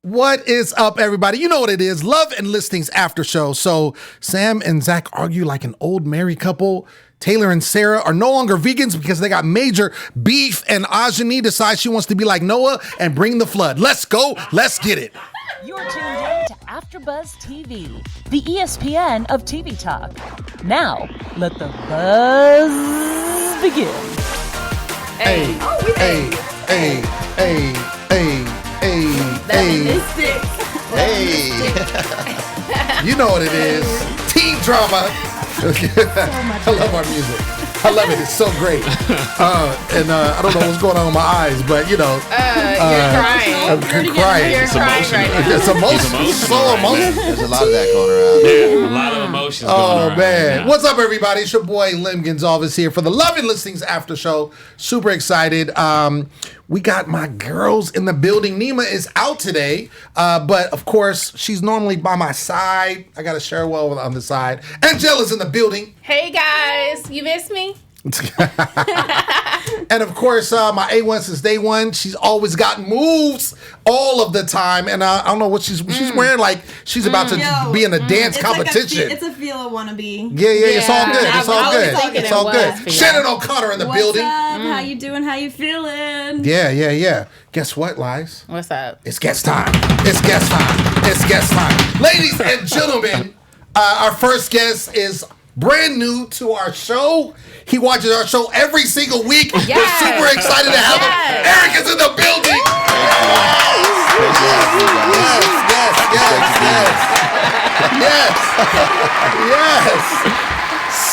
What is up, everybody? You know what it is. Love and Listings after show. So Sam and Zach argue like an old married couple. Taylor and Sarah are no longer vegans because they got major beef, and Ajani decides she wants to be like Noah and bring the flood. Let's go. Let's get it. You're tuned in to AfterBuzz TV, the ESPN of TV talk. Now, let the buzz begin. Hey, hey, hey, hey, hey, hey, hey. Hey. You know what it is. Teen drama. I love our music. I love it. It's so great. I don't know what's going on with my eyes, but you know. You're crying. I'm crying. You're crying right now. It's emotional. It's so emotional. There's a lot of that going around. Yeah, a lot of emotions going around. Oh, man. Right. What's up, everybody? It's your boy, Lim Gonzalez here for the Love and Listings After Show. Super excited. We got my girls in the building. Nima is out today, but of course, she's normally by my side. I got a Cherwell on the side. Angela's in the building. Hey guys, you miss me? And of course, my A1 since day one. She's always got moves all of the time. And I don't know what she's wearing. Like she's about to be in a dance competition. It's a Fila wannabe. Yeah, it's all good. It's all good. thinking It's it all was good. Fila. Shannon O'Connor in the building. What's up? How you doing? How you feeling? Yeah. Guess what, Lies? What's up? It's guest time. It's guest time. It's guest time. Ladies and gentlemen, our first guest is brand new to our show. He watches our show every single week. Yes. We're super excited to have him. Eric is in the building. Yes.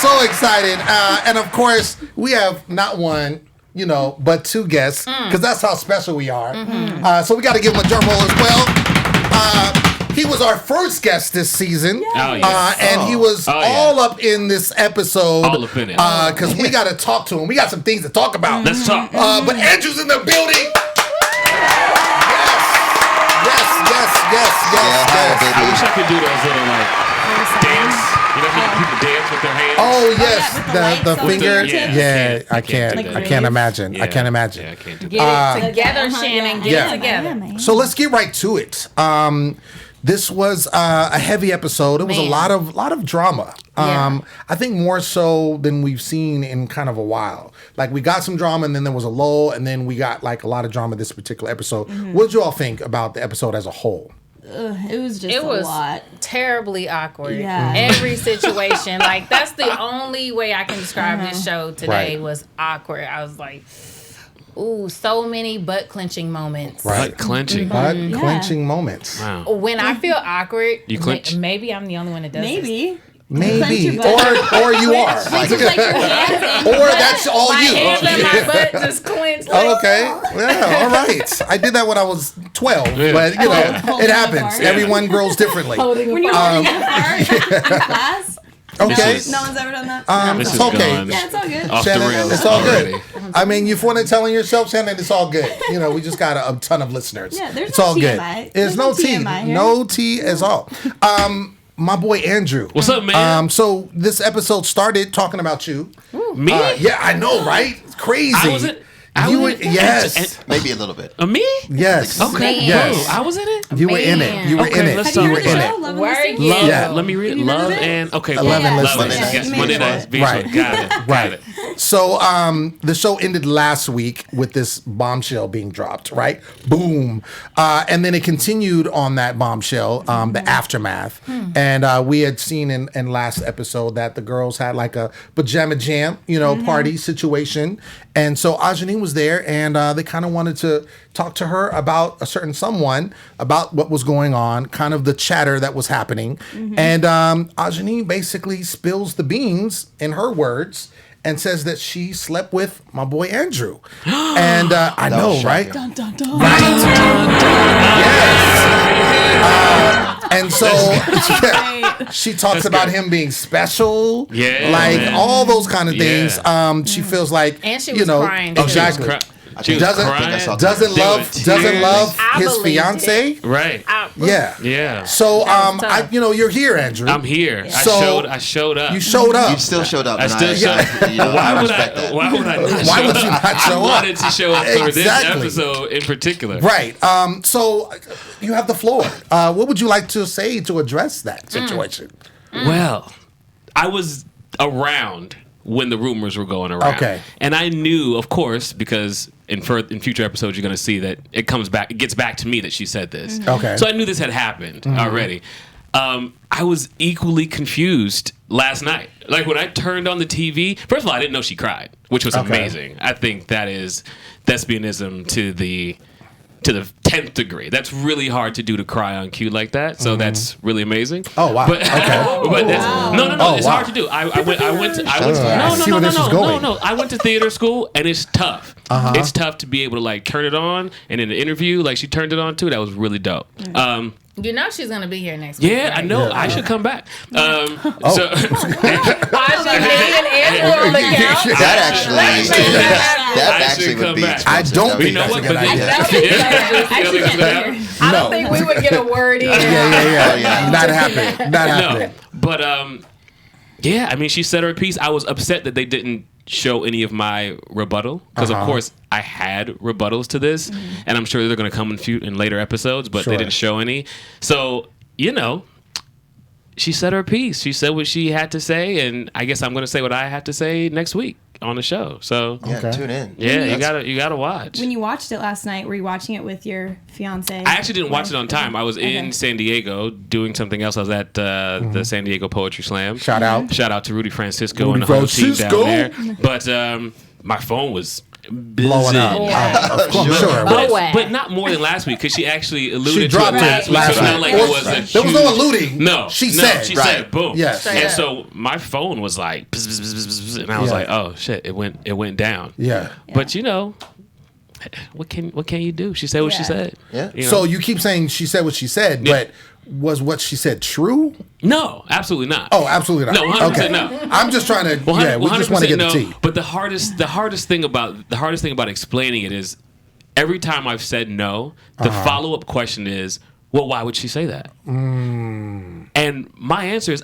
So excited. And of course, we have not one, but two guests, because that's how special we are. So we got to give him a drum roll as well. He was our first guest this season, and he was all up in this episode. All up in it. Because we got to talk to him. We got some things to talk about. Let's talk. But Andrew's in the building. Yes. I wish I could do those little dance. You know how people dance with their hands? Oh yes, with the the lights finger. on the Yeah, I can't. Like I can't imagine. Yeah. I can't imagine. Yeah, I can't do that. Get it together, Shannon. Get Yeah. it together. So let's get right to it. This was a heavy episode. It was a lot of drama. I think more so than we've seen in kind of a while. Like we got some drama, and then there was a lull, and then we got like a lot of drama this particular episode. What did you all think about the episode as a whole? It was just a lot. Terribly awkward. Yeah. Every situation. That's the only way I can describe this show today was awkward. I was like, ooh, so many butt clenching moments. Right. Butt clenching. Butt clenching moments. Wow. When I feel awkward, You clench? maybe I'm the only one that does this. Maybe. Clench your butt. Or you are. Like your hands and Or that's all My you. hands and my butt just clenched. Oh, okay. Yeah, all right. I did that when I was 12, but it happens. Yeah. Everyone grows differently. When you're holding it apart in class. Okay. No one's ever done that. This It's is okay. gone Yeah, it's all good. off the Shannon, rails it's all already. good. I mean, you want to tell on yourself, Shannon, it's all good. We just got a ton of listeners. Yeah, there's it's no all good. TMI. There's no tea. TMI here. No tea at all. My boy Andrew. What's up, man? So this episode started talking about you. Me? Yeah, I know, right? It's crazy. I was it? I You was were, in it? yes. Maybe a little bit. Me? Yes. Okay. Yes. Bro, I was in it? You were in it. You were Okay, in it. let's You talk were about in it. it. Love Where are and you? Listings. Yeah. Let me read it. You remember Love that? and okay. 11 Love listeners. and yes, You Monday made it. nights. Visual. Right. Got it. Got it. So the show ended last week with this bombshell being dropped, right? Boom. And then it continued on that bombshell, the aftermath. And we had seen in last episode that the girls had like a pajama jam, party situation. And so Ajani was there, and they kind of wanted to talk to her about a certain someone, about what was going on, kind of the chatter that was happening. And Ajani basically spills the beans, in her words, and says that she slept with my boy Andrew. And I know, right? Dun, dun, dun. Yes. And so she talks about him being special, Yeah, like man. all those kind of things. Yeah. She feels like, And she was crying, too. exactly. She was Doesn't- crying. I think I saw doesn't There were love tears. I his believed fiance. Right. Yeah. Yeah. So That was tough. you're here, Andrew. I'm here. So- I showed up. You showed up. You still showed up. I and still showed you know, Why I would respect I? that. Why would I? Not Why show would you up? not show I up? wanted to show up for this Exactly. episode in particular. Right. So you have the floor. What would you like to say to address that situation? Well, I was around when the rumors were going around. Okay. And I knew, of course, because in future episodes you're going to see that it gets back to me that she said this. Okay. So I knew this had happened already. I was equally confused last night. Like when I turned on the TV, first of all, I didn't know she cried, which was amazing. I think that is thespianism to the 10th degree. That's really hard to do, to cry on cue like that. So that's really amazing. Oh, wow. But, Okay. but that's, no. Oh, it's wow. hard to do. I went to I see where this is going. no. I went to theater school and it's tough. It's tough to be able to like turn it on, and in the interview, like she turned it on too. That was really dope. You know she's gonna be here next week. Yeah, I know. I should come back. So Andrew on the couch. That I actually should would come be back. expensive. I don't That would think be you know that's what? a good idea. I don't think we would get a word in. Yeah. Not happening. Not happening. No, but yeah. I mean, she said her piece. I was upset that they didn't show any of my rebuttal because, of course, I had rebuttals to this, and I'm sure they're going to come in later episodes, but Sure. they didn't show any. So she said her piece. She said what she had to say, and I guess I'm going to say what I had to say next week on the show. So Yeah, Okay. tune in. yeah, That's- you gotta watch. When you watched it last night, were you watching it with your fiance? I actually didn't watch it on time. I was in Okay. San Diego doing something else. I was at the San Diego Poetry Slam. Shout out. Shout out to Rudy Francisco Rudy and the whole team Francisco. down there. But my phone was busy. Blowing up. Of course, sure. But not more than last week, because she actually alluded She to it dropped last it week. last So it's not week. like it was a There was no huge- alluding. No, She no, said. She Right. said, boom. Yes. Straight And up. so my phone was like, bzz, bzz, bzz, bzz, bzz, and I was Yeah. like, oh shit, it went down. Yeah. But what can you do? She said what she Yeah. said. Yeah. You know? So you keep saying she said what she said, but was what she said true? No, absolutely not. Oh, absolutely not. No, 100% no. I'm just trying to. Well, Yeah, we just want to get the no, tea. But the hardest thing about explaining it is every time I've said no, the follow-up question is, well, why would she say that? And my answer is,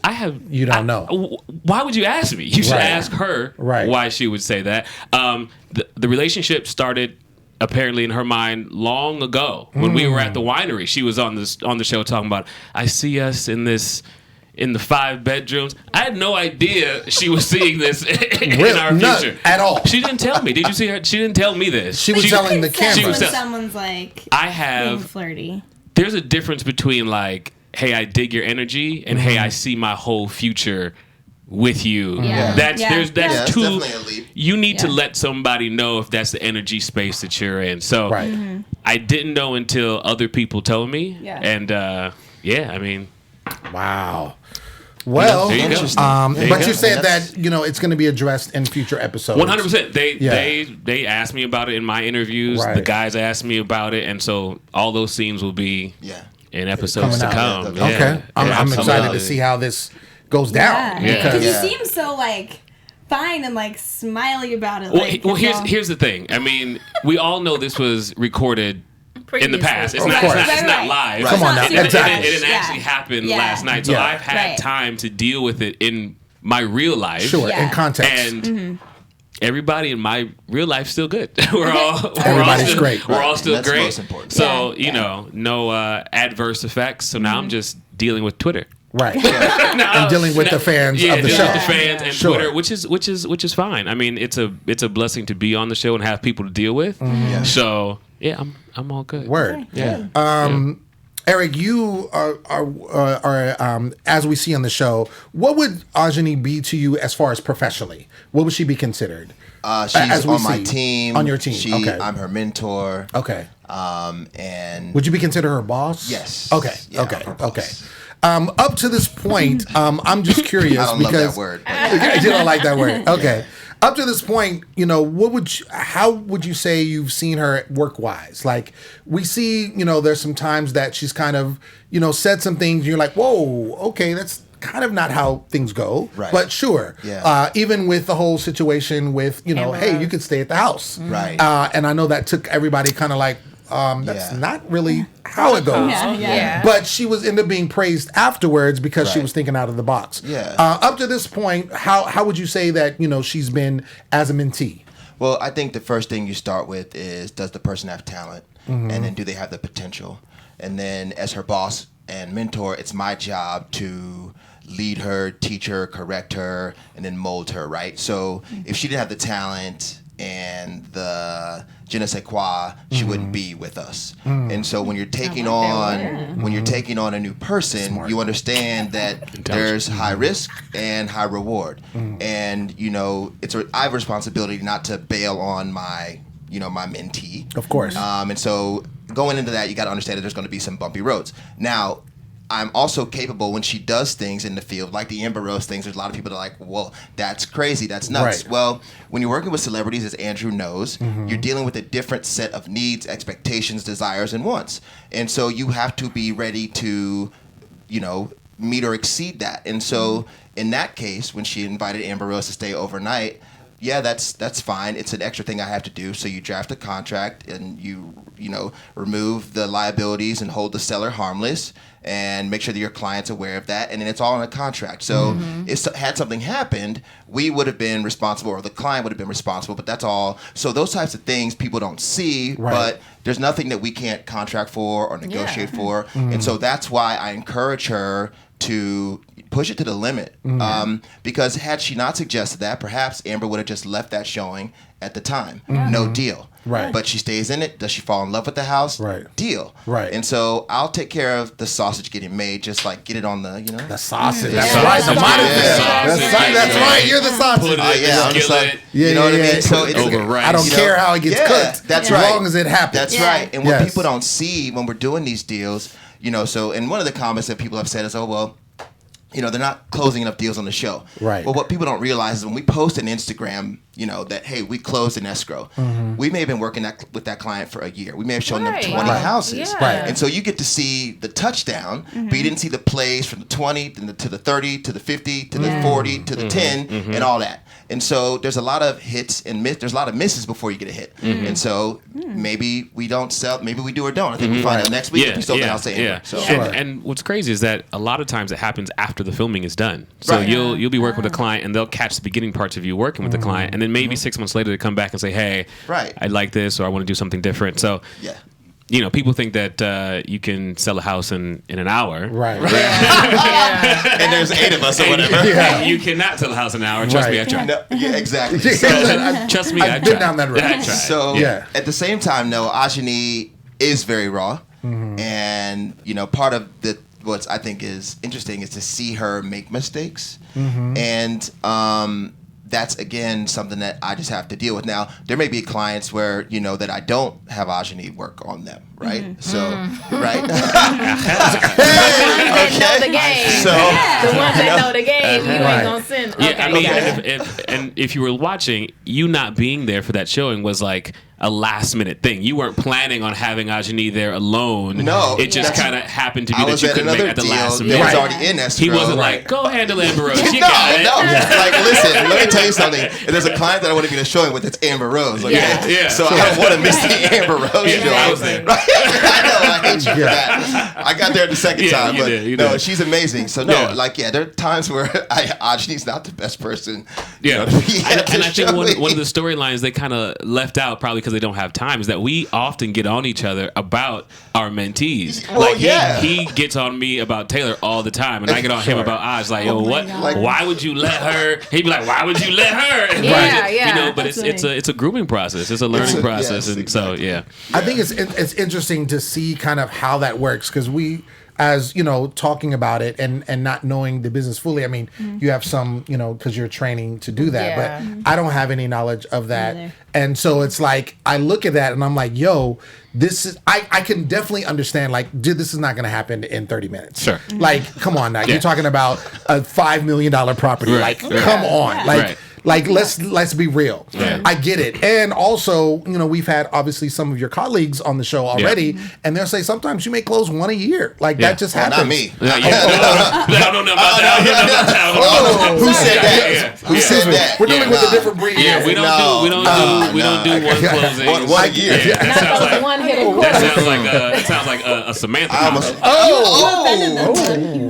You don't know. Why would you ask me? You should Right. ask her Right. why she would say that. The relationship started apparently in her mind long ago when we were at the winery. She was on the show talking about, I see us in the 5 bedrooms. I had no idea she was seeing this in our None future at all. She didn't tell me. Did you see her? She didn't tell me this. She was telling the Sense camera. She was when tell- someone's like I being have. flirty. There's a difference between like, hey, I dig your energy, and hey, I see my whole future with you. Yeah. That's Yeah. that's Yeah, that's two. definitely a leap. You need to Yeah. let somebody know if that's the energy space that you're in. So Right. I didn't know until other people told me. Yeah. And I mean, Wow. Well, there you go. Interesting. There you but go. you said That's- that it's going to be addressed in future episodes. 100%. Yeah. They asked me about it in my interviews. Right. The guys asked me about it, and so all those scenes will be Yeah. in episodes Coming to out. come. Yeah. Okay, Yeah. I'm Yeah, excited absolutely. to see how this goes down. Yeah. Because Yeah. you seem so like fine and like smiley about it. Well, like, well, it's all- here's the thing. I mean, we all know this was recorded in the past. It's Of not, course. it's not Right. live. Come on now. It, Exactly. it didn't Yeah. actually happen Yeah. last night. So Yeah. I've had Right. time to deal with it in my real life. Sure, Yeah. in context. And everybody in my real life still good. we're all Everybody's still, great. We're all Right. still That's great. most important. So Yeah. no adverse effects. So now I'm just dealing with Twitter. Right. And dealing with the fans Yeah, of the dealing show. with the fans and Sure. Twitter, which is fine. I mean, it's a blessing to be on the show and have people to deal with. Yeah. So yeah, I'm all good. Word. Yeah. Eric, you are as we see on the show, what would Ajani be to you as far as professionally? What would she be considered? She's As we on my see. team. On your team, okay. I'm her mentor. Okay. And Would you be considered her boss? Yes. Okay. Yeah, okay. her boss. Okay. Up to this point, I'm just curious I don't because love that word. you don't like that word. Okay. Up to this point, how would you say you've seen her work wise? Like we see, there's some times that she's kind of, said some things. And you're like, whoa, okay, that's kind of not how things go. Right. But sure. Yeah. Even with the whole situation with, Amber hey, Rose. you could stay at the house. Right. And I know that took everybody kind of like, that's Yeah. not really how it goes. Yeah. But she was ended up being praised afterwards because she Right. was thinking out of the box. Yeah. Up to this point, how would you say that, she's been as a mentee? Well, I think the first thing you start with is, does the person have talent? And then do they have the potential? And then as her boss and mentor, it's my job to lead her, teach her, correct her, and then mold her, right? So if she didn't have the talent and the je ne sais quoi, she wouldn't be with us. And so when you're taking on a new person, you understand that there's high risk and high reward. And I have a responsibility not to bail on my my mentee. Of course. And so going into that, you got to understand that there's going to be some bumpy roads. Now, I'm also capable when she does things in the field, like the Amber Rose things. There's a lot of people that are like, well, that's crazy. That's nuts. Right. Well, when you're working with celebrities, as Andrew knows, you're dealing with a different set of needs, expectations, desires, and wants. And so you have to be ready to, meet or exceed that. And so in that case, when she invited Amber Rose to stay overnight, yeah, that's fine. It's an extra thing I have to do. So you draft a contract and you remove the liabilities and hold the seller harmless and make sure that your client's aware of that. And then it's all in a contract. So if had something happened, we would have been responsible, or the client would have been responsible, but that's all. So those types of things people don't see, but there's nothing that we can't contract for or negotiate for. And so that's why I encourage her to push it to the limit. Because had she not suggested that, perhaps Amber would have just left that showing at the time. No deal. Right. But she stays in it. Does she fall in love with the house? Right. Deal. Right. And so I'll take care of the sausage getting made, just like get it on the, The sausage. Yeah. That's right. The Sausage. money. Yeah. That's right. You're the sausage. Put it in the I'm just like, skillet. you know what I Yeah. mean? So it's Over rice. I don't care how it gets cooked. That's as right. long as it happens. That's right. And what Yes. people don't see when we're doing these deals, and one of the comments that people have said is, oh, well, they're not closing enough deals on the show. Right. Well, what people don't realize is when we post on Instagram, that, hey, we closed an escrow. We may have been working with that client for a year. We may have shown them 20 Right. houses. Yeah. Right. And so you get to see the touchdown, but you didn't see the plays from the 20 to the 30 to the 50 to the 40 to the 10 and all that. And so there's a lot of hits and there's a lot of misses before you get a hit. And so maybe we don't sell, maybe we do or don't. I think we find out next week if we sold the house to Amber. So. Sure. And what's crazy is that a lot of times it happens after the filming is done. So Right. you'll be working with a client and they'll catch the beginning parts of you working with the client, and then maybe 6 months later they come back and say, hey, Right. I like this, or I want to do something different. So Yeah. people think that you can sell a house in an hour. Right. And there's 8 of us or whatever. Yeah. You cannot sell a house in an hour. Trust me, I tried. No, yeah, exactly. Trust me, I I've been tried. down that road. I tried. So Yeah. at the same time, though, Ajani is very raw, and part of what I think is interesting is to see her make mistakes, and that's again something that I just have to deal with. Now, there may be clients where that I don't have Ajani work on them, right? So, right? That know the game. So, The ones that know the game, you Right. ain't gonna send. Yeah, Okay. I mean, Okay. if you were watching, you not being there for that showing was like a last minute thing. You weren't planning on having Ajani there alone. No, it just that's- kind of happened to be I that was you at couldn't make another it at the deal last that minute. was already in escrow. He wasn't Right. like, go handle Amber Rose. You No, got it. no. Like, listen, let me tell you something. If there's a client that I want to be in a showing with, it's Amber Rose. Okay? Yeah. So I don't want to miss the Amber Rose Yeah, show. I was there. Right? I know, I hate you for that. I got there the second Yeah, time, you but did, no, did. she's amazing. So no, Yeah. there are times where Ajani's not the best person. Yeah, to be at and the I think one showing. of the storylines they kind of left out, probably because they don't have time, is that we often get on each other about our mentees. Well, like yeah. he gets on me about Taylor all the time, and I get on him about Aj. Like, yo, what? God. Why would you let her? He'd be like, why would you let her? And Yeah, like, yeah. but it's a grooming process. It's a learning process, yes, and so yeah. I think it's interesting to see kind of how that works because we, as talking about it and not knowing the business fully. I mean, you have some, because you're training to do that, Yeah. but I don't have any knowledge of that. Neither. And so it's like I look at that and I'm like, yo, this is I can definitely understand like, dude, this is not going to happen in 30 minutes. Sure. Like, come on now. Yeah. You're talking about a $5 million property. Right. Like, Right. come on. Yeah. Like, Right. Like, let's be real. Yeah. I get it. And also, we've had obviously some of your colleagues on the show already, and they'll say sometimes you may close one a year. Like, that just happens. Not me. I don't know about that. Who said that? Who said that? We're dealing with a different breed. Yeah, we don't do one closing. One a year. That sounds like one-hitter that sounds like a Samantha.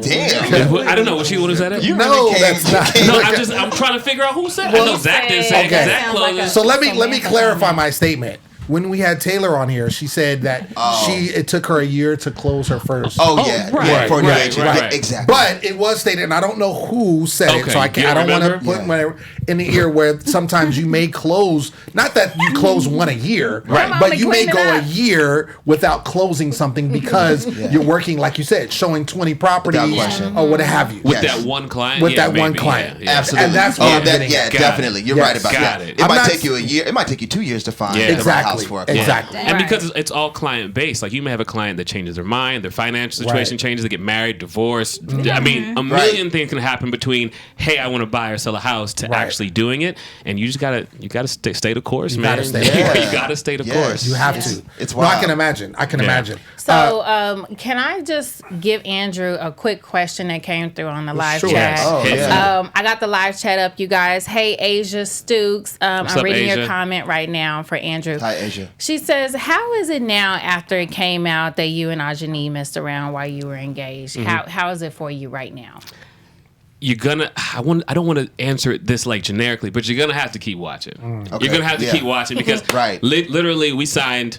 Damn. I don't know what was that. You No, really that's not. No, I'm trying to figure out who said. I know Zach didn't say. Okay. Zach closes. So let me clarify my statement. When we had Taylor on here, she said that it took her a year to close her first. For a new agent. Right. Exactly. But it was stated, and I don't know who said it, Okay, so I don't want to remember? put whatever in the ear where sometimes you may close, not that you close one a year, Right. but you may Clean it go a up. year without closing something because you're working, like you said, showing 20 properties question. or what have you. With Yes. that one client. With yeah, that one maybe, client. yeah, yeah. Absolutely. And that's what I'm getting at. Got definitely. it. You're Yes. right about Got that. it. It I'm might not- take you a year. It might take you 2 years to find Yeah. the right house for a client. Exactly. And Right. because it's all client based, like you may have a client that changes their mind, their financial situation Right. changes, they get married, divorced. I mean, a million things can happen between, hey, I want to buy or sell a house to Right. actually doing it, and you just gotta stay the course, You man. gotta stay the You course. gotta stay the Yes. course. You have to. It's No, I wild. can imagine. I can Yeah. imagine. So, can I just give Andrew a quick question that came through on the live Sure. chat? Oh, Hit yeah. me. I got the live chat up, you guys. Hey, Asia Stooks. I'm up, reading your Asia? comment right now for Andrew. Hi, Asia. She says, "How is it now after it came out that you and Ajani messed around while you were engaged? How is it for you right now?" You're gonna. I don't want to answer it this like generically, but you're gonna have to keep watching. Okay. You're gonna have to Yeah. keep watching because Right. literally we signed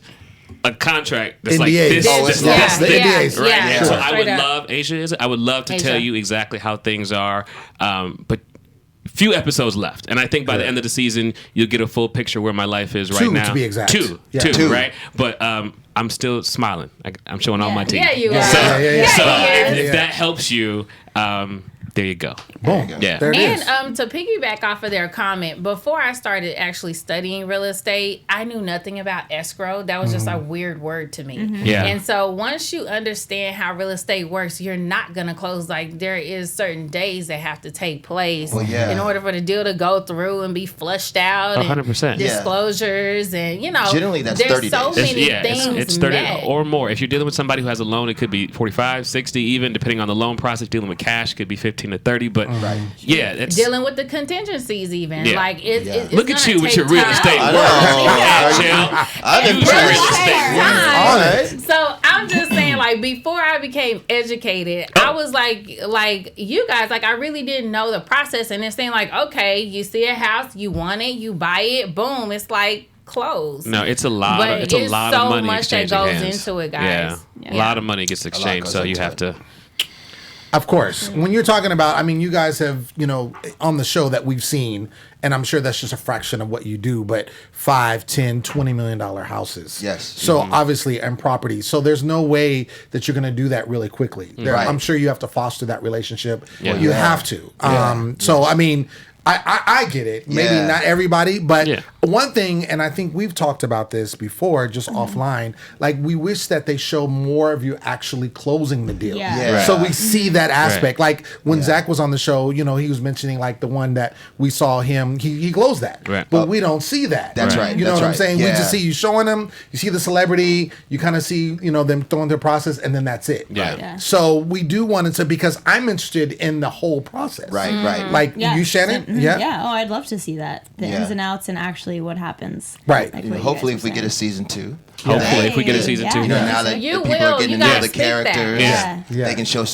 a contract that's like NDAs. this. Oh, this, it's long. this The thick, NDAs. right? Yeah, So sure. I would Straight up. love Asia. Is it? I would love to Asia. tell you exactly how things are, but few episodes left, and I think by the end of the season you'll get a full picture where my life is right Two, now. to be exact. Two, Yeah. two, Two. right? But I'm still smiling. I'm showing all my teeth. Yeah, you are. So, Yeah. so Yeah. if that helps you, there you go. Boom. Yeah. There it is. And to piggyback off of their comment, before I started actually studying real estate, I knew nothing about escrow. That was just a weird word to me. Yeah. And so once you understand how real estate works, you're not going to close. Like, there is certain days that have to take place Well, yeah. in order for the deal to go through and be flushed out. 100%. And disclosures and, Generally, that's there's 30 so days. many things it's 30 met. or more. If you're dealing with somebody who has a loan, it could be 45, 60, even depending on the loan process. Dealing with cash could be 15 to 30. But yeah, it's Dealing with the contingencies even. Yeah. Like, it's look at gonna you with take your real time. estate I work. know. Yeah, I'm Chill. Use your real impressed. estate work. All right. So I'm just saying, like, before I became educated, I was like you guys, like, I really didn't know the process. And it's saying, like, okay, you see a house, you want it, you buy it, boom, it's like closed. No, it's a lot. But It's a it's lot so of money much that exchanging goes hands. into it, guys. Yeah, a lot of money gets exchanged, goes so you into have it. to. Of course. When you're talking about, I mean, you guys have, on the show that we've seen, and I'm sure that's just a fraction of what you do, but $5, $10, $20 million houses. Yes. So obviously, and properties. So there's no way that you're going to do that really quickly. Right. I'm sure you have to foster that relationship. Yeah. You Yeah. have to. So, I mean, I get it. Maybe Yeah. not everybody, but Yeah. one thing, and I think we've talked about this before, just offline, like we wish that they show more of you actually closing the deal. Yeah. Yeah. Right. So we see that aspect. Right. Like when Zach was on the show, he was mentioning like the one that we saw him, he closed that. Right. But we don't see that. That's right. You know That's what I'm right. saying? We Yeah. just see you showing them, you see the celebrity, you kind of see, them throwing their process, and then that's it. Yeah. Yeah. So we do want it to, because I'm interested in the whole process. Right, right. Like Yeah. you, Shannon? Mhm. Yeah. Oh, I'd love to see that. The Yeah. ins and outs and actually what happens. Right. Like what you Hopefully, guys if we were get a saying. season 2. Hopefully, if we get a season 2. Now that You the people will. are getting You to know guys the speak that. characters, Yeah. Yeah. they can show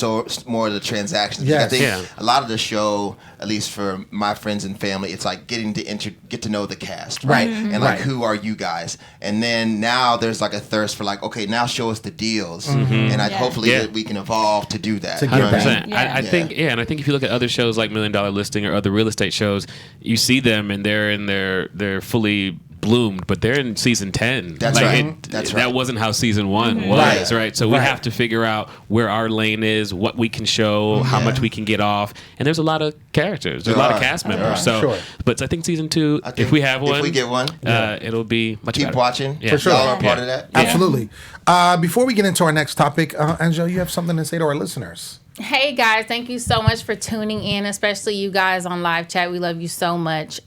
more of the transactions. Yes. I think Yeah. a lot of the show, at least for my friends and family, it's like getting to get to know the cast, Right. And like, Right. who are you guys? And then now there's like a thirst for like, okay, now show us the deals, and hopefully Yeah. that we can evolve to do that. To You know get what I that. mean? Yeah. I think, and I think if you look at other shows like $1 Million Listing or other real estate shows, you see them and they're fully bloomed, but they're in season 10. That's right. That's right. That wasn't how season 1 was, right? So we Right. have to figure out where our lane is, what we can show, how much we can get off, and there's a lot of characters, there's a lot of cast members. So, Sure. but I think season 2, I think if we have one, if we get one, it'll be much keep better. watching. Yeah. For sure. Y'all are part Yeah. of that. Absolutely. Before we get into our next topic, Angela, you have something to say to our listeners? Hey guys, thank you so much for tuning in, especially you guys on live chat. We love you so much.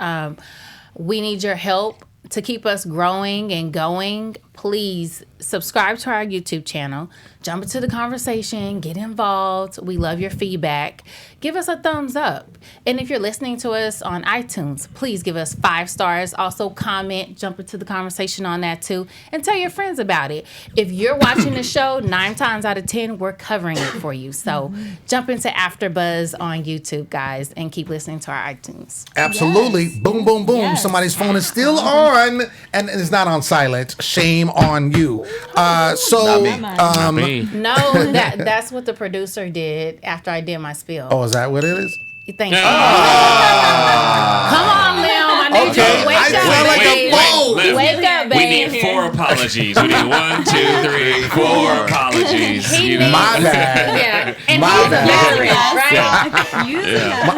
We need your help to keep us growing and going. Please subscribe to our YouTube channel. Jump into the conversation. Get involved. We love your feedback. Give us a thumbs up. And if you're listening to us on iTunes, please give us 5 stars. Also comment. Jump into the conversation on that too. And tell your friends about it. If you're watching the show, 9 times out of 10, we're covering it for you. So jump into AfterBuzz on YouTube, guys, and keep listening to our iTunes. Absolutely. Yes. Boom, boom, boom. Yes. Somebody's phone is still on, and it's not on silent. Shame on you. Not me. No, that's what the producer did after I did my spiel. Oh, is that what it is? Thank you. Come on, Lil. I need you Okay. to wake I up, sound like a babe. fool. Wake up, We babe. need 4 apologies. We need 1, 2, 3, 4 apologies. He You know? needs- My bad. Yeah. And My he's bad. hilarious, right?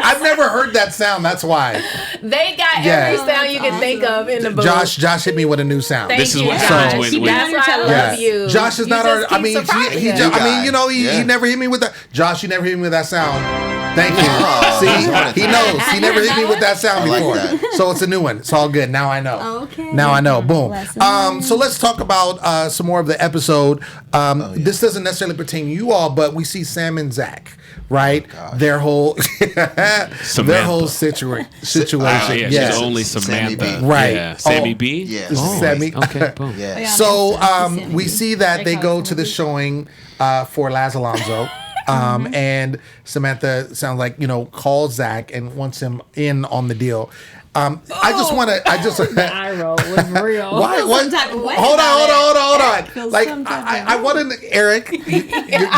I've never heard that sound. That's why. They got Yeah. every sound you can think of in the booth. Josh hit me with a new sound. Thank This is you, what Josh. happens when- That's why I love you. Josh is You not just our. I keep mean, surprising he us. just, I mean, you know, Yeah. he never hit me with that. Josh, you never hit me with that sound. Thank you. Oh, See, he knows. He never hit me with that sound I like before. that. So it's a new one. It's all good. Now I know. Okay. Now I know. Boom. Lesson So let's talk about some more of the episode. This doesn't necessarily pertain to you all, but we see Sam and Zach, right? Their whole situation. Yeah, Yes. she's only Sammy Samantha. B. Right. Yeah. Sammy Oh. B? Yes. This is Oh, Sammy. okay, boom. Yeah. Yeah. So Sammy we B. see that they call go it to the Sammy B. showing for Laz Alonso. And Samantha sounds like, calls Zach and wants him in on the deal. I just The eye roll was real. why? Feel What? some type of way Hold about on. it. Feel Like some type of I way. want to, Eric,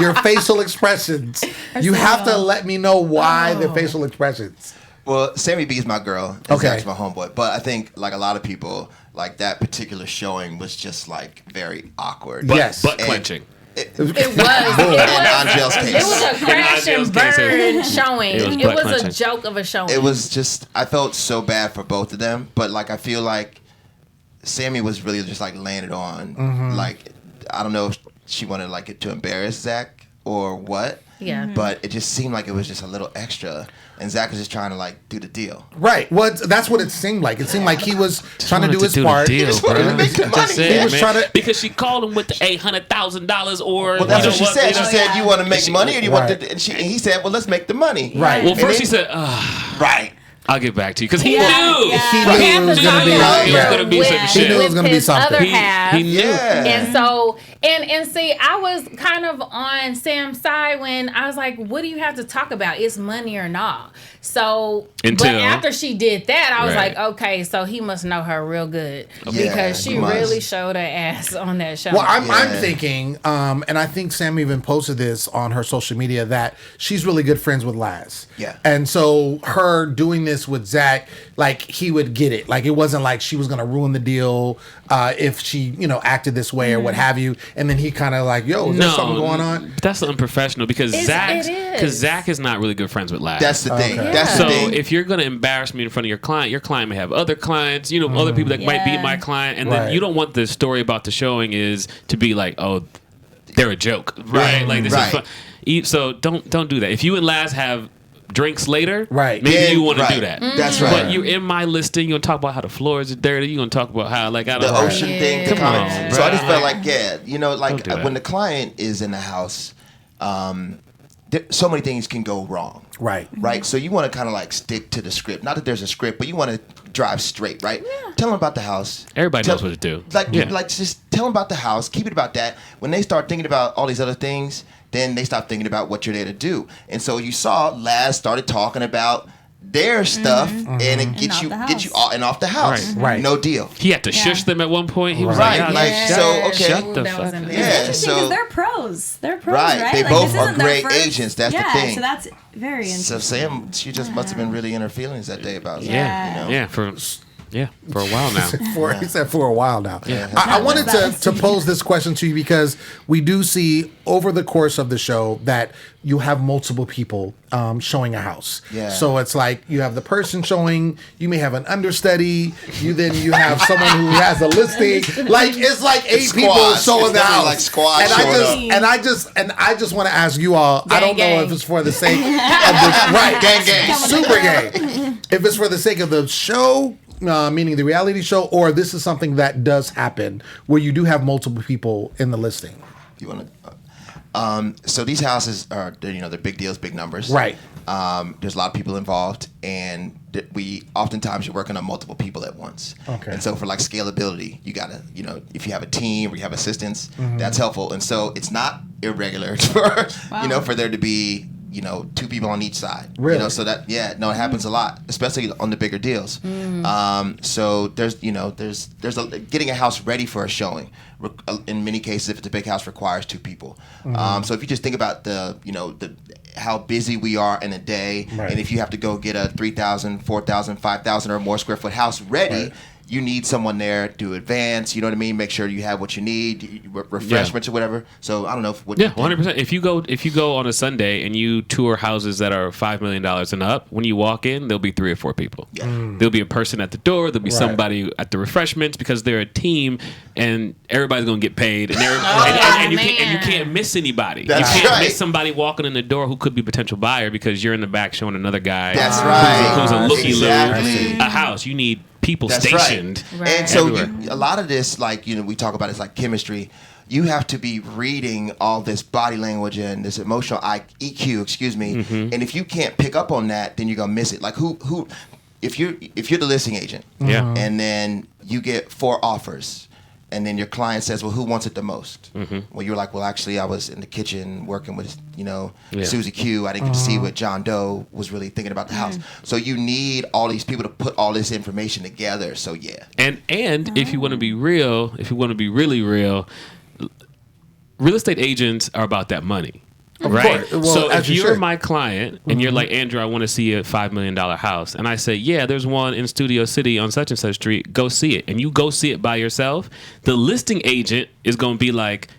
your facial expressions. You have to let me know why the facial expressions. Well, Sammy B is my girl. And Okay. Zach's my homeboy. But I think, like a lot of people, like that particular showing was just like very awkward. Yes. Butt And- clenching. It was. In Angel's case. It was a crash and burn showing. It was It butt was a clenching. joke of a showing. It was just, I felt so bad for both of them, but like I feel like Sammy was really just like laying it on. Mm-hmm. Like, I don't know if she wanted like it to embarrass Zach or what. Yeah. Mhm. But it just seemed like it was just a little extra, and Zach was just trying to like do the deal. Right. Well, that's what it seemed like. It seemed like he was trying to do his part. Deal, just wanted bro. to make the Just money. said, He was man. trying to- Because she called him with the $800,000 or. Well, that's you what know she said. She Oh, said, yeah. "You want to make money, or do you want Right. to?" And he said, "Well, let's make the money." Right. Well, And first then- he said, "Right." I'll get back to you. Because he Yeah, knew. yeah. He knew it was going to be. It was Yeah. gonna be some With- shit. He knew it was going to be his something. other half. He knew. Yeah. And so, and see, I was kind of on Sam's side when I was like, what do you have to talk about? It's money or not. So, but Until- after she did that, I was Right. like, okay, so he must know her real good. Yeah, Because she he must. really showed her ass on that show. Well, I'm Yeah. thinking, and I think Sam even posted this on her social media, that she's really good friends with Laz. Yeah. And so her doing this with Zach, like he would get it. Like it wasn't like she was going to ruin the deal if she, acted this way or what have you. And then he kind of like, yo, is there something going on? That's unprofessional because It is. Zach is not really good friends with Laz. That's the thing. Okay. That's the So thing. if you're going to embarrass me in front of your client may have other clients, other people that might be Yeah. my client, and Right. then you don't want the story about the showing is to be like, oh, they're a joke, right? Like this Right. is fun. So don't do that. If you and Laz have drinks later, Right. maybe Yeah, you want to right. do that. That's right. But you're in my listing. You're gonna talk about how the floors are dirty. You're gonna talk about how I The don't ocean thing, the Come comments. on, So I bro. just felt like, Don't do that. when the client is in the house, so many things can go wrong. Right. Right? So you want to kind of like stick to the script. Not that there's a script, but you want to drive straight, right? Tell them about the house. Everybody knows what to do. Like, Yeah. like just tell them about the house. Keep it about that. When they start thinking about all these other things, then they stop thinking about what you're there to do. And so you saw Laz started talking about their stuff, and it off gets you the get you house. off the house. Right. Right. No deal. He had to shush them at one point. He was Right. like, Like, "Y'all so, shut- okay. shut the That was fuck up." embarrassing. Yeah. Interesting because So they're pros. They're pros, Right. right? They Like, both this are isn't their great first- agents. That's the yeah, thing. So that's very so interesting. Sam, she just must have been really in her feelings that day about Yeah, you know? yeah. For Yeah, for a while now. He said for a while now. Yeah. I wanted to pose this question to you because we do see over the course of the show that you have multiple people showing a house. Yeah. So it's like you have the person showing, you may have an understudy, you have someone who has a listing. Like it's like 8 people showing the house. Like squad and I just want to ask you all, I don't know if it's for the sake of the right. Gang. Super gang. If it's for the sake of the show, meaning the reality show, or this is something that does happen where you do have multiple people in the listing. You want to? So these houses are, they're big deals, big numbers. Right. There's a lot of people involved, and oftentimes you're working on multiple people at once. Okay. And so for like scalability, you gotta, if you have a team or you have assistants, that's helpful. And so it's not irregular for, for there to be, 2 people on each side. Really? So that, it happens a lot, especially on the bigger deals. So there's getting a house ready for a showing. In many cases, if it's a big house, requires 2 people. So if you just think about how busy we are in a day, right. and if you have to go get a 3,000, 4,000, 5,000 or more square foot house ready, right. You need someone there to advance. You know what I mean? Make sure you have what you need, refreshments or whatever. So I don't know what. Yeah, 100%. If you go on a Sunday and you tour houses that are $5 million and up, when you walk in, there'll be 3 or 4 people. Yeah. There'll be a person at the door. There'll be somebody at the refreshments because they're a team, and everybody's gonna get paid. And, you can't miss anybody. That's you can't right. miss somebody walking in the door who could be a potential buyer because you're in the back showing another guy. That's right. Who's a looky-loo. Exactly. A house. You need people That's stationed. Right. And so everywhere. a lot of this, we talk about it's like chemistry. You have to be reading all this body language and this emotional EQ, and if you can't pick up on that, then you're gonna miss it. Like who, if you're the listing agent, and then you get 4 offers. And then your client says, well, who wants it the most? Well, you're like, well, actually, I was in the kitchen working with, Susie Q. I didn't get to see what John Doe was really thinking about the house. So you need all these people to put all this information together. So, yeah. And if you want to be real, if you want to be really real, real estate agents are about that money. Right. Well, so if you you're should. my client and you're like, Andrew, I want to see a $5 million house, and I say, yeah, there's one in Studio City on such and such street, go see it, and you go see it by yourself, the listing agent is going to be like,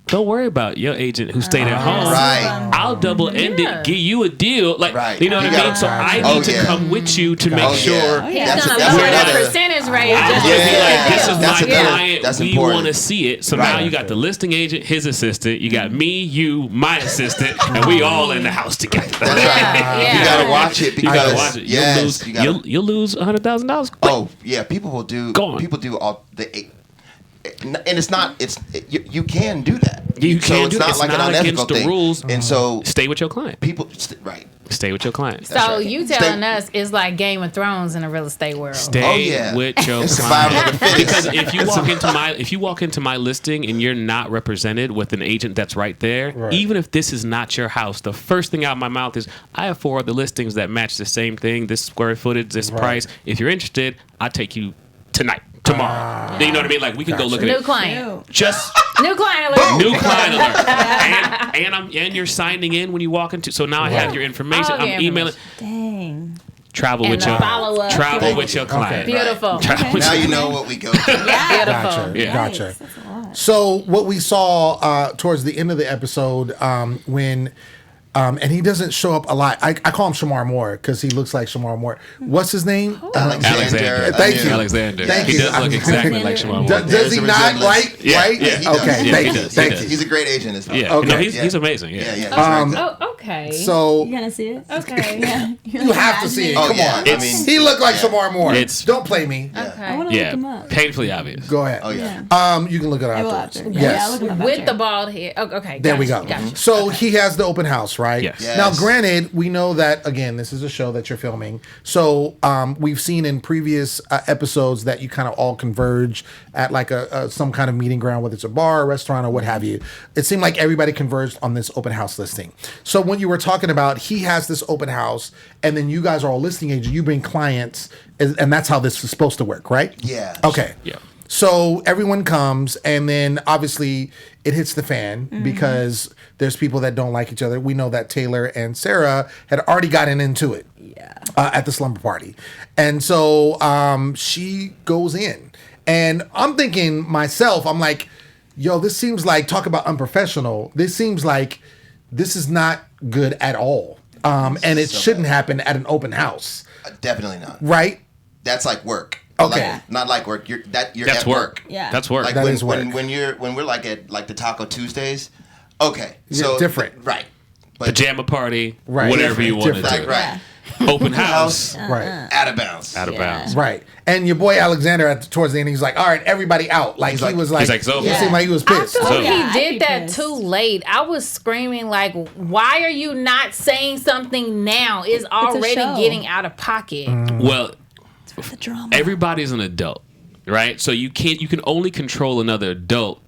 don't worry about your agent who stayed at home. Right. I'll double end it, give you a deal. Like, Right. you know what I mean? So I need to come with you to make sure. He's That's gonna that's lower another- the percentage rate. I'll just just to be get like, the this deal. is That's my another- client. that's We important. want to see it. So Right. now you got the listing agent, his assistant. You got me, you, my assistant, and we all in the house together. That's right. Yeah. You gotta watch it You gotta because watch it. yes, You'll lose $100,000. Oh yeah, people will do. Go on. People do all the. And it's not. You can do that. You so can it's do not that. It's like not an unethical against the thing. rules. And so Stay with your client. people, right? Stay with your client. So right. you telling us it's like Game of Thrones in the real estate world. Stay Oh, yeah. with your It's survival of the client. fittest. Because if you walk into my listing and you're not represented with an agent that's right there, even if this is not your house, the first thing out of my mouth is, I have 4 other listings that match the same thing, this square footage, this price. If you're interested, I'll take you tonight, tomorrow. You know what I mean? Like, we can go look at New it. client. Just New client alert. new client alert. And you're signing in when you walk into. So now I have your information. All the I'm emailing. Dang. Travel And with the your follow-up. travel with your client. Beautiful. Travel with Now your- you know what we go through. Beautiful. Gotcha. Yeah. Gotcha. That's a lot. So what we saw towards the end of the episode when and he doesn't show up a lot. I call him Shamar Moore because he looks like Shamar Moore. What's his name? Alexander. Thank you. Alexander. Thank he you. does look exactly like Shamar Moore. Does he There's a not? resemblance. Right? Yeah, Right? yeah, he does. Okay. Yeah, Thank he you. does. Thank He you. He's a great agent as well. Yeah. Okay. No, he's amazing. Yeah. Yeah. He's very good. Oh, okay. So You gonna see it? okay. Yeah. you have to see it. Oh, Come yeah. on. I mean, He looked like yeah. Shamar Moore. It's- Don't play me. I Okay. want to look Yeah. him up. Painfully obvious. Go ahead. Oh yeah. You can look it I will up. after. Yes. Yeah, I'll look him up With after. the bald head. Oh, okay. There we go. Gotcha. So he has the open house, right? Yes. Yes. Now, granted, we know that, again, this is a show that you're filming. So we've seen in previous episodes that you kind of all converge at like some kind of meeting ground, whether it's a bar, a restaurant, or what have you. It seemed like everybody converged on this open house listing. So when you were talking about he has this open house and then you guys are all listing agents, you bring clients, and that's how this is supposed to work, right? Yeah. Okay. Yeah. So everyone comes, and then obviously it hits the fan because there's people that don't like each other. We know that Taylor and Sarah had already gotten into it at the slumber party. And so she goes in. And I'm thinking myself, I'm like, yo, this seems like, talk about unprofessional. This seems like this is not good at all. And it shouldn't happen at an open house. Definitely not. Right? That's like work. Okay. Like, not like work. You're That's at work. Yeah. That's work. Like That when, is work. when we're like at like the Taco Tuesdays. Okay. So different. Right. But Pajama party, Right. whatever you want to Different. do. right. Open house, Right. Out of bounds. out of bounds. Right. And your boy Alexander towards the end, he's like, all right, everybody out. Like, He's he like- was like, he's like, it's over. it seemed like he was I pissed. feel So- like Yeah, I'd he be did that pissed. too late. I was screaming like, why are you not saying something now? It's already show. getting out of pocket. Well, The drama. everybody's an adult, right? So you can only control another adult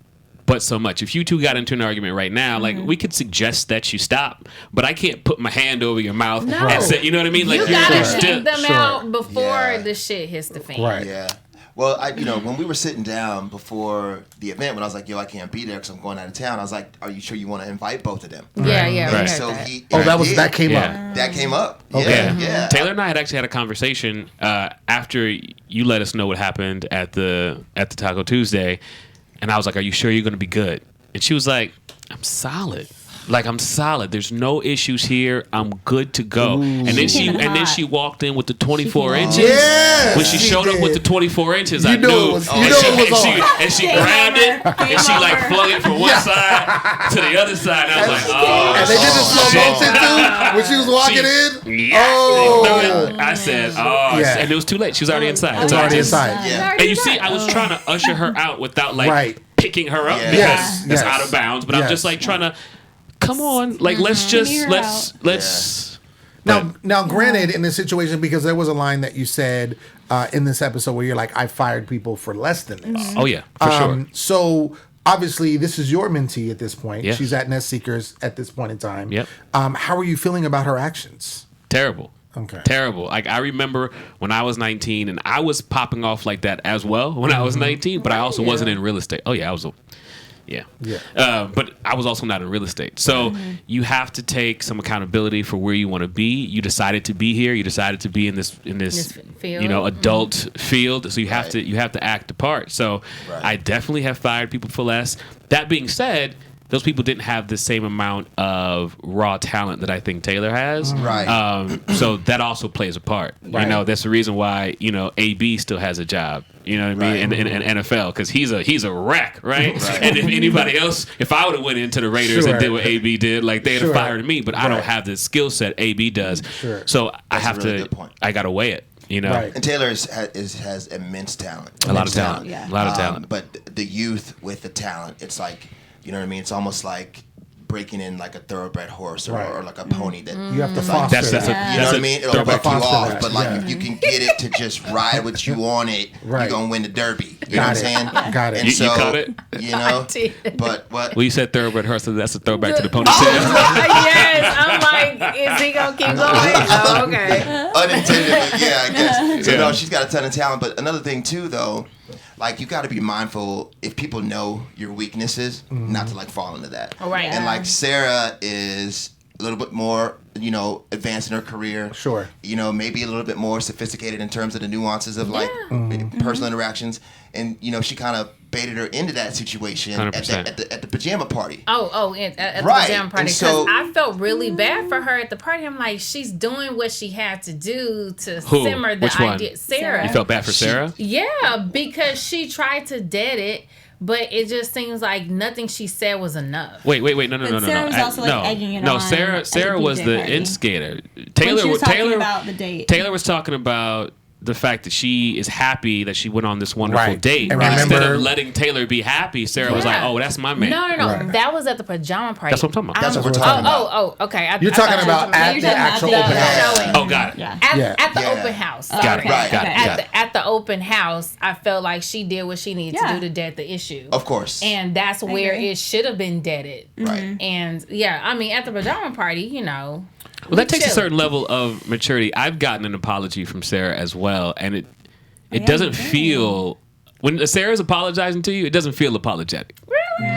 but so much. If you two got into an argument right now, like we could suggest that you stop, but I can't put my hand over your mouth No. and say, you know what I mean? Like You gotta still- kick them Sure. out before Yeah. the shit hits the fan. Right. Yeah. Well, when we were sitting down before the event, when I was like, yo, I can't be there because I'm going out of town, I was like, are you sure you want to invite both of them? Yeah, yeah. we Right. heard So that. That came Yeah. up. That came up. Okay. Yeah. Taylor and I had actually had a conversation after you let us know what happened at the Taco Tuesday, and I was like, "Are you sure you're going to be good?" And she was like, "I'm solid. Like I'm solid. There's no issues here. I'm good to go." And then She came in hot. she walked in with the 24 inches. Yes, When she showed up did. with the 24 inches, I know knew. it was- and you know she, it was and she, on. and she Game grabbed it over. and she like Game flung it from one side to the other side. And I was like, "Oh." And they did the slow shit. motion too when she was walking in. Yeah. Oh. I said, "Oh," Yeah. and it was too late. She was already inside. It was So I already just- inside. Yeah. And you see, I was trying to usher her out without like Right. picking her up Yeah. because Yes, that's yes. out of bounds. But I'm Yes. just like trying to, come on, like let's just Hear her let's. Now, granted, in this situation, because there was a line that you said in this episode where you're like, I fired people for less than this. Oh yeah, for sure. So obviously, this is your mentee at this point. Yes. She's at Nest Seekers at this point in time. Yep. How are you feeling about her actions? Terrible. Okay. Terrible. Like I remember when I was 19 and I was popping off like that as well when I was 19, but I also wasn't in real estate. Oh yeah, I was. Yeah. But I was also not in real estate. So you have to take some accountability for where you want to be. You decided to be here. You decided to be in this field. adult field. So you have to act the part. So I definitely have fired people for less. That being said, those people didn't have the same amount of raw talent that I think Taylor has. Right. So that also plays a part. Right. You know, that's the reason why, AB still has a job. You know what I mean? Right. In NFL, because he's a wreck, right? And if anybody else, if I would have went into the Raiders Sure. and did what AB did, like they'd Sure. have fired me. But I don't Right. have the skill set AB does. Sure. So I That's a have really to. good point. I gotta weigh it. You know, Right. And Taylor has immense talent. a lot of Immense talent. Yeah. A lot of talent. But the youth with the talent, it's like, you know what I mean? It's almost like breaking in like a thoroughbred horse or, Right. or like a pony that You have to it's like- foster That's that. you know what I mean? It'll throwback. break you Foster off, that, but like yeah. if you can get it to just ride with you on it, Right. you're gonna win the derby. You know what I'm Got it. saying? Got it. And You so, caught it? You know, did. but what? Well, you said thoroughbred horse, so that's a throwback to the ponytail. Yes, I'm like, is he gonna keep going? Oh, okay. Unintended, but yeah, I guess. So Yeah. no, she's got a ton of talent. But another thing too, though, like you got to be mindful if people know your weaknesses, not to like fall into that. All right. And like Sarah is a little bit more, advanced in her career. Sure. Maybe a little bit more sophisticated in terms of the nuances of like personal interactions. And she kind of baited her into that situation at 100%. the pajama party. At the Right. pajama party. And Because so- I felt really bad for her at the party. I'm like, she's doing what she had to do to Who? simmer the Which one? idea. Sarah. You felt bad for Sarah? Yeah, because she tried to dead it, but it just seems like nothing she said was enough. Wait, no. Sarah was also, like, no, egging it no, on Sarah at the was PJ the party. instigator. When Taylor she was talking about the date. Taylor was talking about the fact that she is happy that she went on this wonderful Right. date. And Instead remember- of letting Taylor be happy, Sarah was like, Yeah. "Oh, that's my man." No. Right. That was at the pajama party. That's what I'm talking about. That's what we're Oh, talking about. Okay. You're talking about at You're the talking about actual the open house. showing. Oh, got it. Yeah. At the Yeah. open house. Got it. Okay. Right. Got it. Okay. Got it. At the open house, I felt like she did what she needed to Yeah. do to dead the issue. Of course. And that's where agree. it should have been deaded. Right. And yeah, I mean, at the pajama party, Well, that takes a chill. certain level of maturity. I've gotten an apology from Sarah as well, and it doesn't feel when Sarah's apologizing to you, it doesn't feel apologetic.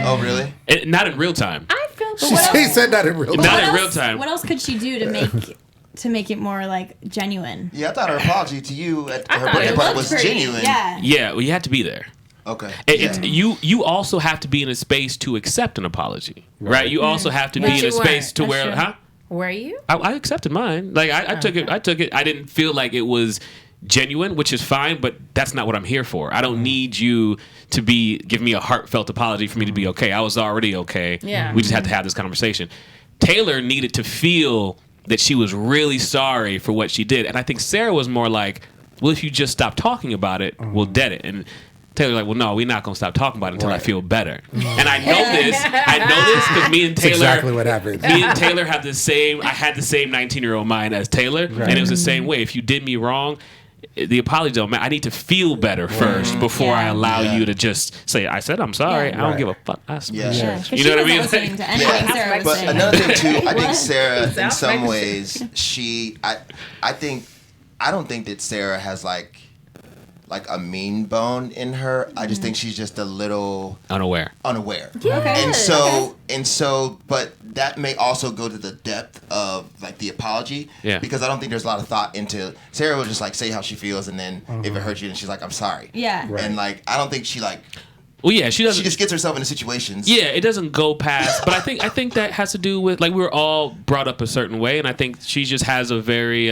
Oh, really? Not in real time. I feel She said that in real time. Not in real time. What else could she do to make it more like genuine? Yeah, I thought her apology to you at her thought birthday it party looked was pretty. genuine. Yeah. Yeah, well, you have to be there. Okay. You also have to be in a space to accept an apology, right? You also have to But be in you a space weren't. to That's where, true. huh? Were you? I accepted mine. Like I took it. I took it. I didn't feel like it was genuine, which is fine, but that's not what I'm here for. I don't need you to give me a heartfelt apology for me to be okay. I was already okay. Yeah. We just had to have this conversation. Taylor needed to feel that she was really sorry for what she did, and I think Sarah was more like, well, if you just stop talking about it, we'll dead it. And Taylor's like, well, no, we're not going to stop talking about it until I feel better. And I know this. I know this because me and That's Taylor. exactly what happened. Me and Taylor have the same. I had the same 19-year-old mind as Taylor, and it was the same way. If you did me wrong, the apology don't matter. I need to feel better first before I allow you to just say, I said I'm sorry. Yeah. I don't give a fuck. Yeah. You know what I mean? Listening to anything Sarah was But saying. another thing too, I think Sarah, in Sounds some like- ways, I don't think that Sarah has like a mean bone in her. I just think she's just a little Unaware. unaware. Okay. And so, but that may also go to the depth of like the apology. Yeah. Because I don't think there's a lot of thought into. Sarah will just like say how she feels, and then if it hurts you, then she's like, I'm sorry. Yeah. Right. And like, I don't think she like. Well, yeah, she doesn't. She just gets herself into situations. Yeah, it doesn't go past. But I think that has to do with like we were all brought up a certain way, and I think she just has a very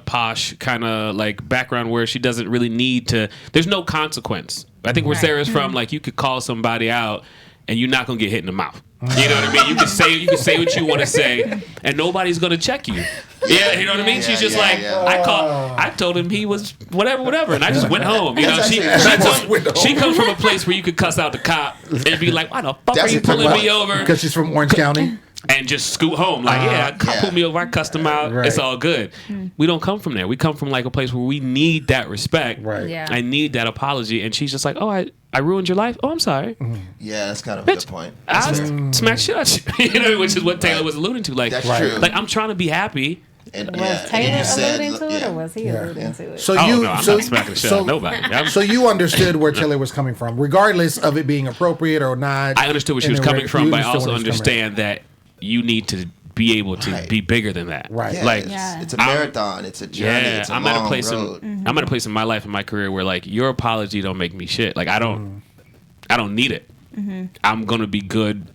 posh kind of like background where she doesn't really need to. There's no consequence. I think where Sarah's from, like you could call somebody out, and you're not gonna get hit in the mouth. You know what I mean? You can say what you want to say, and nobody's gonna check you. Yeah, you know what I mean? She's just I told him he was whatever, and I just went home. You know, she comes from a place where you could cuss out the cop and be like, why the fuck are you pulling me over? Because she's from Orange County. And just scoot home. Like, cop pulled me over, I cussed him out. Right. It's all good. We don't come from there. We come from like a place where we need that respect. Right. Yeah. I need that apology. And she's just like, oh, I ruined your life? Oh, I'm sorry. Yeah, that's kind of a good point. I smack shit out you. You know, which is what Taylor was alluding to. Like, That's true. like I'm trying to be happy. And, Was and Taylor you said, alluding to it, yeah. or was he alluding to it? So Oh, you, no, I'm so, not smacking the shit out of nobody. So you understood where Taylor was coming from, regardless of it being appropriate or not. I understood where she was And coming from, you but I understood also where she was coming understand that you need to be able to Right. be bigger than that. Right. Yeah, Like, it's a marathon. It's a journey. yeah, It's a I'm long at a place. road. I'm at a place in my life and my career where like your apology don't make me shit. Like I don't need it. I'm gonna be good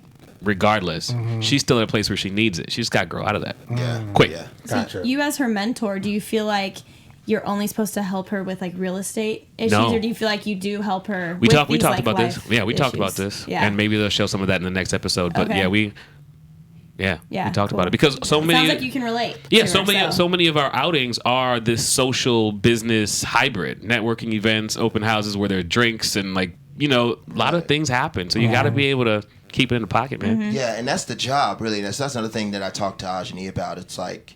regardless. She's still at a place where she needs it. She's got to grow out of that. Yeah. Quick. Yeah. Gotcha. You as her mentor, do you feel like you're only supposed to help her with like real estate issues, No. or do you feel like you do help her? We with talked these, about like, this. life Yeah, we talked about issues? this. Yeah, And maybe they'll show some of that in the next episode. But Okay. we talked about it because so many. Sounds like you can relate. Yeah, to her, so many of our outings are this social business hybrid, networking events, open houses where there are drinks and like, you know, a lot of things happen. So you got to be able to keep it in the pocket, man. Yeah, and that's the job, really. That's another thing that I talked to Ajani about. It's like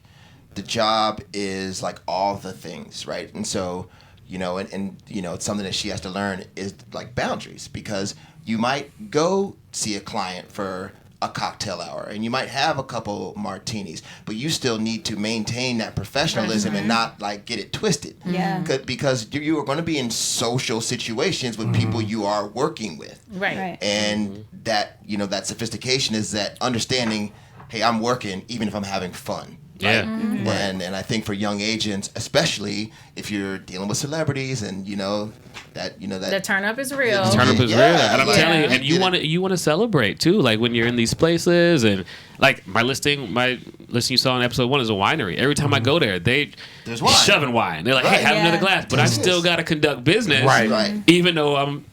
the job is like all the things, right? And so, you know, and you know, it's something that she has to learn is like boundaries, because you might go see a client for a cocktail hour and you might have a couple martinis, but you still need to maintain that professionalism and not like get it twisted. Yeah. Because you are going to be in social situations with people you are working with. Right. And that, you know, that sophistication is that understanding, hey, I'm working even if I'm having fun. Yeah. And I think for young agents, especially if you're dealing with celebrities and The turn up is real. Turn up is Yeah, real, and I'm yeah. telling you, and Yeah. you want to celebrate too. Like when you're in these places, and like my listing you saw in episode 1 is a winery. Every time I go there, There's wine. shoving wine. They're like, hey, Right. have Yeah. another glass, but I still got to conduct business, Right. even though I'm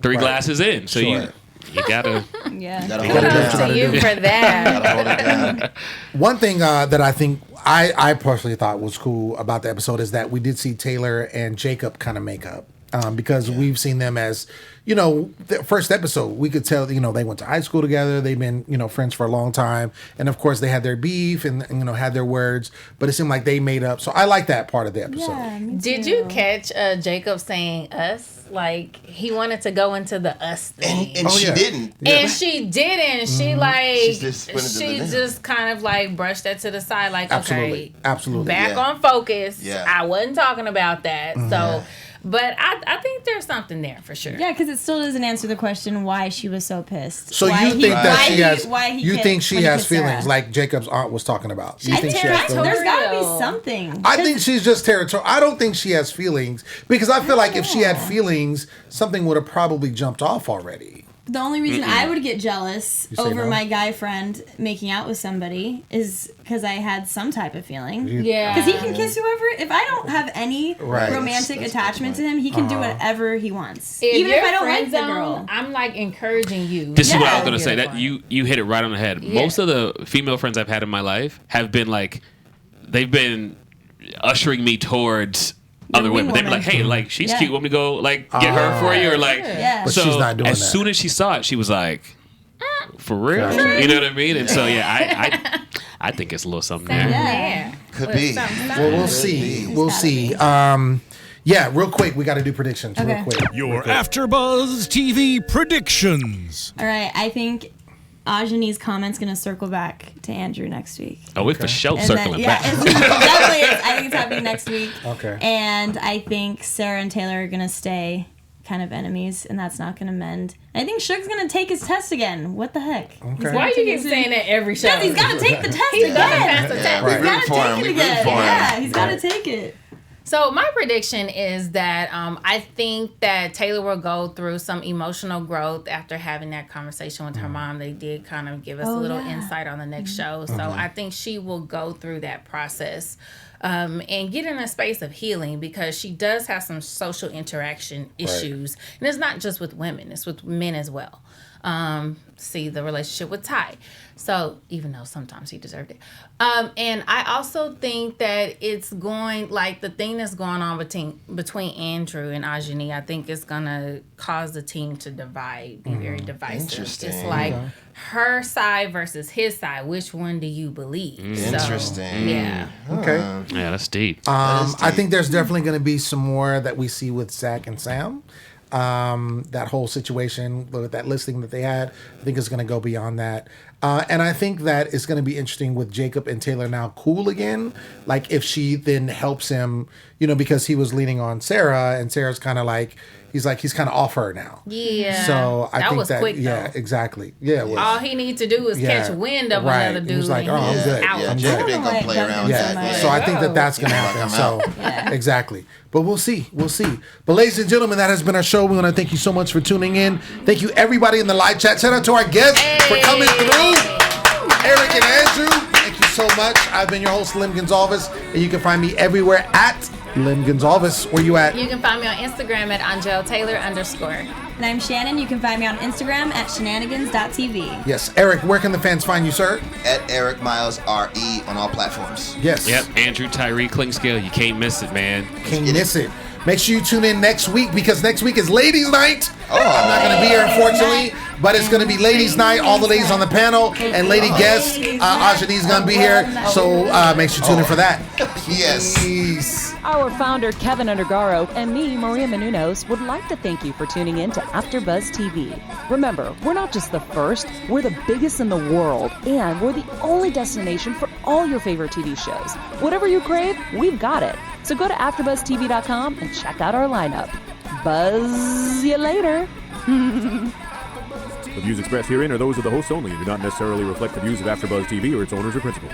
3 glasses in. So Sure. you gotta. Yeah. You gotta hold it Kudos down. to you for that. Gotta hold it down. One thing that I think I personally thought was cool about the episode is that we did see Taylor and Jacob kind of make up. Because we've seen them as the first episode, we could tell, they went to high school together. They've been, friends for a long time. And of course, they had their beef and had their words. But it seemed like they made up. So I like that part of the episode. Yeah, me Did too. you catch Jacob saying us? Like, he wanted to go into the us thing. And she didn't. And she didn't. She She just went into she the just kind of like brushed that to the side. Like, okay, Absolutely. back Yeah. on focus. Yeah. I wasn't talking about that. So, but I think there's something there for sure. Yeah, because it still doesn't answer the question why she was so pissed. So why you think that she has? You kissed- think she when he has kissed Sarah. feelings, like Jacob's aunt was talking about? You I think think she has feelings? there's got to be Real. something. I think she's just territorial. I don't think she has feelings because I feel like if she had feelings, something would have probably jumped off already. The only reason I would get jealous You say over no? my guy friend making out with somebody is because I had some type of feeling. Yeah. Because he can kiss whoever. If I don't have any Right. romantic That's attachment to him, he can do whatever he wants. If Even if you're I don't like friend the zone, girl. I'm like encouraging you. This is what I was Yeah. gonna say. That you hit it right on the head. Yeah. Most of the female friends I've had in my life have been like, they've been ushering me towards other wing women. They'd be woman. like, hey, like she's Yeah. cute. Want me to go like get her for you or like? Yeah. But So she's not doing as that. soon as she saw it, she was like, for real? Gotcha. You know what I mean? And so yeah, I think it's a little something there. Yeah. Could be. Well, we'll see. We'll gotta see. be. Yeah, real quick, we got to do predictions. Real Okay. quick. Your AfterBuzz TV predictions. All right, I think Ajani's comment's going to circle back to Andrew next week. Oh, we for sure And circling back. It's definitely is. I think it's happening next week. Okay. And I think Sarah and Taylor are going to stay kind of enemies, and that's not going to mend. I think Suge's going to take his test again. What the heck? Okay. Why you keep saying that every show? Because he's got to take the test He's gonna again. pass the test. Right. He's got to We root for him. take it We root again. for him. Yeah, he's got to take it. So my prediction is that I think that Taylor will go through some emotional growth after having that conversation with her mom. They did kind of give us a little insight on the next show. So I think she will go through that process and get in a space of healing because she does have some social interaction issues. And it's not just with women, it's with men as well. See the relationship with Ty. So even though sometimes he deserved it. And I also think that it's going, like the thing that's going on between Andrew and Ajani, I think it's going to cause the team to divide, be very divisive. Interesting. It's like her side versus his side. Which one do you believe? So, Interesting. yeah. Okay. Yeah, that's deep. I think there's definitely going to be some more that we see with Zach and Sam. That whole situation with that listing that they had, I think is going to go beyond that. And I think that it's going to be interesting with Jacob and Taylor now cool again. Like if she then helps him, because he was leaning on Sarah and Sarah's kind of like, he's kind of off her now. Yeah. So I that think was that, quick, yeah, though. exactly. Yeah. It was. All he needs to do is Yeah. catch wind of Right. another He dude. was like, and oh, I'm he's good. out. Yeah, I'm Jacob good. ain't gonna play around with Yeah, that. so I think that's going to happen. I'm So out. exactly. But we'll see. But ladies and gentlemen, that has been our show. We want to thank you so much for tuning in. Thank you everybody in the live chat. Shout out to our guests for coming through. Erik and Andrew, thank you so much. I've been your host, Lim Gonzalez, and you can find me everywhere at Lim Gonzalez. Where you at? You can find me on Instagram at AngelTaylor_. And I'm Shannon. You can find me on Instagram at shenanigans.tv. Yes, Erik. Where can the fans find you, sir? At Erik Miles RE on all platforms. Yes. Yep, Andrew Tyree Klingscale. You can't miss it, man. Can't miss it. Make sure you tune in next week because next week is Ladies Night. Oh. I'm not going to be here, unfortunately, but it's going to be Ladies Night. All the ladies on the panel and lady guests. Ajani's going to be here, so make sure you tune in for that. Yes. Peace. Our founder, Kevin Undergaro, and me, Maria Menounos, would like to thank you for tuning in to AfterBuzz TV. Remember, we're not just the first, we're the biggest in the world, and we're the only destination for all your favorite TV shows. Whatever you crave, we've got it. So go to AfterBuzzTV.com and check out our lineup. Buzz you later. The views expressed herein are those of the hosts only and do not necessarily reflect the views of AfterBuzz TV or its owners or principals.